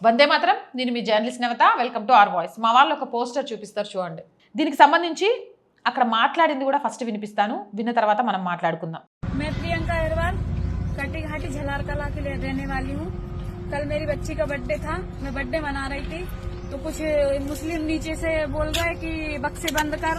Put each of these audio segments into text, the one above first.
వందే మాత్రం. నేను మీ journalist Navata. Welcome to our voice. మా వాళ్ళు ఒక పోస్టర్ చూపిస్తారు చూడండి. దీనికి సంబంధించి అక్కడ మాట్లాడింది కూడా ఫస్ట్ వినిపిస్తాను. విన్న తర్వాత మనం మాట్లాడుకుందాం. मैं प्रियंका अग्रवाल कटी घाटी झलार कला की रहने वाली हूँ। कल मेरी बच्ची का बर्थडे था, मैं बर्थडे मना रही थी तो कुछ मुस्लिम नीचे से बोल रहे कि बक्से बंद कर।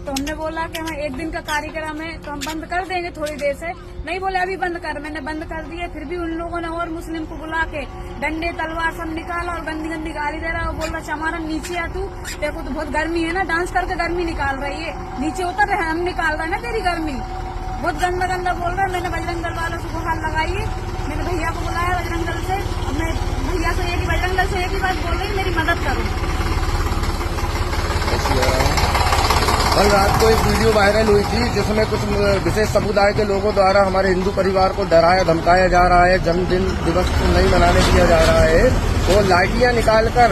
तो हमने बोला कि हमें एक दिन का कार्यक्रम है तो हम बंद कर देंगे थोड़ी देर से। नहीं बोले अभी बंद कर। मैंने बंद कर दिए। फिर भी उन लोगों ने और मुस्लिम को बुला के डंडे तलवार सब निकाला और गंदी गंदी गाली दे रहा है। बोल रहा चमारा नीचे आ तू, देखो तो बहुत गर्मी है ना, डांस करके गर्मी निकाल रही है, नीचे उतर रहे हम निकाल रहे हैं ना तेरी गर्मी। बहुत गंदा गंदा बोल रहा है। मैंने बजरंग दल वालों से गुहार लगाई है। मैंने भैया को बुलाया बजरंग दल से और मैं भैया से एक ही बजरंग दल से एक ही बात बोल रही, मेरी मदद करो। कल रात को एक वीडियो वायरल हुई थी जिसमें कुछ विशेष समुदाय के लोगों द्वारा हमारे हिंदू परिवार को डराया धमकाया जा रहा है, जन्मदिन दिवस को नहीं मनाने दिया जा रहा है। वो लाठियां निकालकर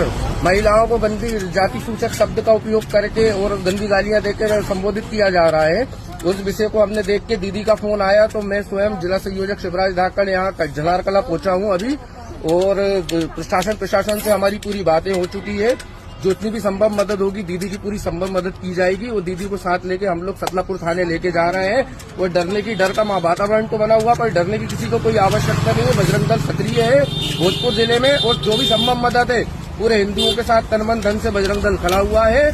महिलाओं को गंदी जाति सूचक शब्द का उपयोग करके और गंदी गालियां देकर संबोधित किया जा रहा है। उस विषय को हमने देख के दीदी का फोन आया तो मैं स्वयं जिला संयोजक शिवराज धाकड़ यहाँ झलार कला पहुंचा हूँ अभी। और प्रशासन से हमारी पूरी बातें हो चुकी है। जो इतनी भी संभव मदद होगी दीदी की पूरी संभव मदद की जाएगी। और दीदी को साथ लेके हम लोग सतलापुर थाने लेके जा रहे हैं। और डरने की डर का वातावरण तो बना हुआ पर डरने की किसी को कोई आवश्यकता नहीं है। बजरंग दल सक्रिय है भोजपुर जिले में और जो भी संभव मदद है पूरे हिंदुओं के साथ तन मन धन से बजरंग दल खड़ा हुआ है।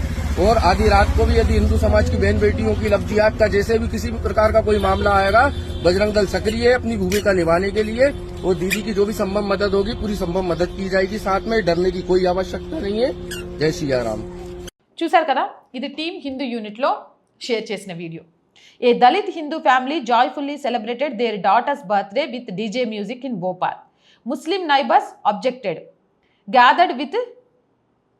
और आधी रात को भी यदि हिंदू समाज की बहन बेटियों की लफ्जियात का जैसे भी किसी भी प्रकार का कोई मामला आएगा बजरंग दल सक्रिय है अपनी भूमिका निभाने के लिए। और दीदी की जो भी संभव मदद होगी पूरी संभव मदद की जाएगी। साथ में डरने की कोई आवश्यकता नहीं है। జై శ్రీరామ్. చూశారు కదా, ఇది టీమ్ హిందూ యూనిట్లో షేర్ చేసిన వీడియో. A Dalit Hindu family joyfully celebrated their daughters birthday with DJ music in Bhopal. Muslim neighbours objected, gathered with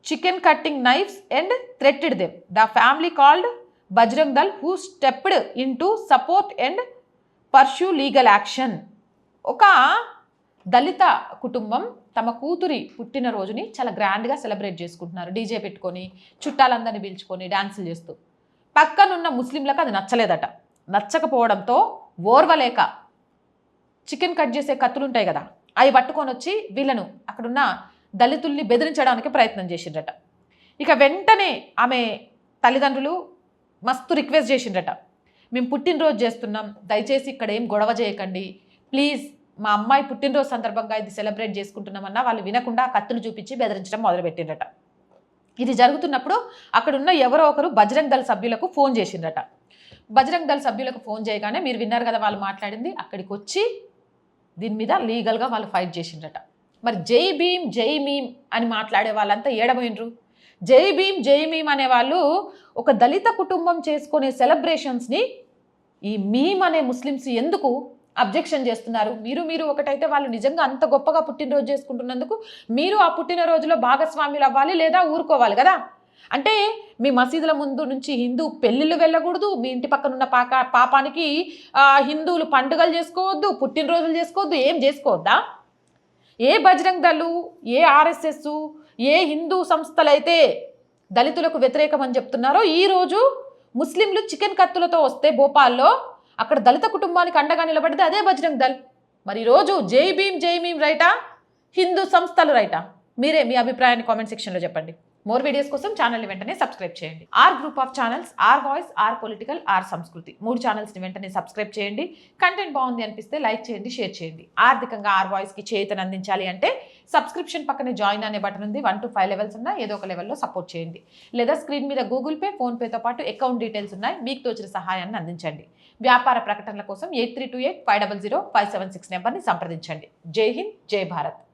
chicken cutting knives and threatened them. The family called Bajrang Dal who stepped in to support and pursue legal action. ఒక దళిత కుటుంబం తమ కూతురి పుట్టినరోజుని చాలా గ్రాండ్గా celebrate చేసుకుంటున్నారు. DJ పెట్టుకొని చుట్టాలందరినీ పిలుచుకొని డ్యాన్సులు చేస్తూ. పక్కనున్న ముస్లింలకు అది నచ్చలేదట. నచ్చకపోవడంతో ఓర్వలేక చికెన్ కట్ చేసే కత్తులు ఉంటాయి కదా, అవి పట్టుకొని వచ్చి వీళ్ళను అక్కడున్న దళితుల్ని బెదిరించడానికి ప్రయత్నం చేసిండ్రట. ఇక వెంటనే ఆమె తల్లిదండ్రులు మస్తు రిక్వెస్ట్ చేసిండ్రట, మేము పుట్టినరోజు చేస్తున్నాం, దయచేసి ఇక్కడ ఏం గొడవ చేయకండి ప్లీజ్, మా అమ్మాయి పుట్టినరోజు సందర్భంగా ఇది సెలబ్రేట్ చేసుకుంటున్నామన్నా వాళ్ళు వినకుండా కత్తులు చూపించి బెదిరించడం మొదలుపెట్టిండ్రట. ఇది జరుగుతున్నప్పుడు అక్కడున్న ఎవరో ఒకరు బజరంగ్ దళ సభ్యులకు ఫోన్ చేసిండ్రట. బజరంగ్ దళ సభ్యులకు ఫోన్ చేయగానే మీరు విన్నారు కదా వాళ్ళు మాట్లాడింది, అక్కడికి వచ్చి దీని మీద లీగల్గా వాళ్ళు ఫైట్ చేసిండ్రట. మరి జై భీమ్ జై మీమ్ అని మాట్లాడే వాళ్ళంతా ఏడబోయినరు. జై భీమ్ జై మీమ్ అనేవాళ్ళు ఒక దళిత కుటుంబం చేసుకునే సెలబ్రేషన్స్ని ఈ మీమ్ అనే ముస్లిమ్స్ ఎందుకు అబ్జెక్షన్ చేస్తున్నారు? మీరు ఒకటైతే వాళ్ళు నిజంగా అంత గొప్పగా పుట్టినరోజు చేసుకుంటున్నందుకు మీరు ఆ పుట్టినరోజులో భాగస్వాములు అవ్వాలి లేదా ఊరుకోవాలి కదా. అంటే మీ మసీదుల ముందు నుంచి హిందూ పెళ్ళిళ్ళు వెళ్ళకూడదు, మీ ఇంటి పక్కనున్న పాపానికి హిందువులు పండుగలు చేసుకోవద్దు, పుట్టినరోజులు చేసుకోవద్దు, ఏం చేసుకోవద్దా? ఏ బజరంగ్ దళు, ఏ ఆర్ఎస్ఎస్, ఏ హిందూ సంస్థలైతే దళితులకు వ్యతిరేకం అని చెప్తున్నారో ఈరోజు ముస్లింలు చికెన్ కత్తులతో వస్తే భోపాల్లో అక్కడ దళిత కుటుంబానికి అండగా నిలబడితే అదే బజరంగ్ దళ్. మరి ఈరోజు జై భీమ్ జై మీమ్ రైటా, హిందూ సంస్థలు రైటా? మీరే మీ అభిప్రాయాన్ని కామెంట్ సెక్షన్లో చెప్పండి. మోర్ వీడియోస్ కోసం ఛానల్ని వెంటనే సబ్స్క్రైబ్ చేయండి. R group of channels, R voice, R political, R Sanskriti 3 ఛానల్స్ని వెంటనే సబ్స్క్రైబ్ చేయండి. కంటెంట్ బాగుంది అనిపిస్తే లైక్ చేయండి, షేర్ చేయండి. ఆర్థికంగా ఆర్ వాయిస్కి చేతను అందించాలి అంటే సబ్స్క్రిప్షన్ పక్కనే జాయిన్ అనే బటన్ ఉంది. 1 to 5 లెవెల్స్ ఉన్నాయి. ఏదో ఒక లెవెల్లో సపోర్ట్ చేయండి. లేదా స్క్రీన్ మీద గూగుల్ పే, ఫోన్పేతో పాటు అకౌంట్ డీటెయిల్స్ ఉన్నాయి. మీకు తోచిన సహాయాన్ని అందించండి. వ్యాపార ప్రకటనల కోసం 8328 500 576 నెంబర్ని సంప్రదించండి. జై హింద్, జై భారత్.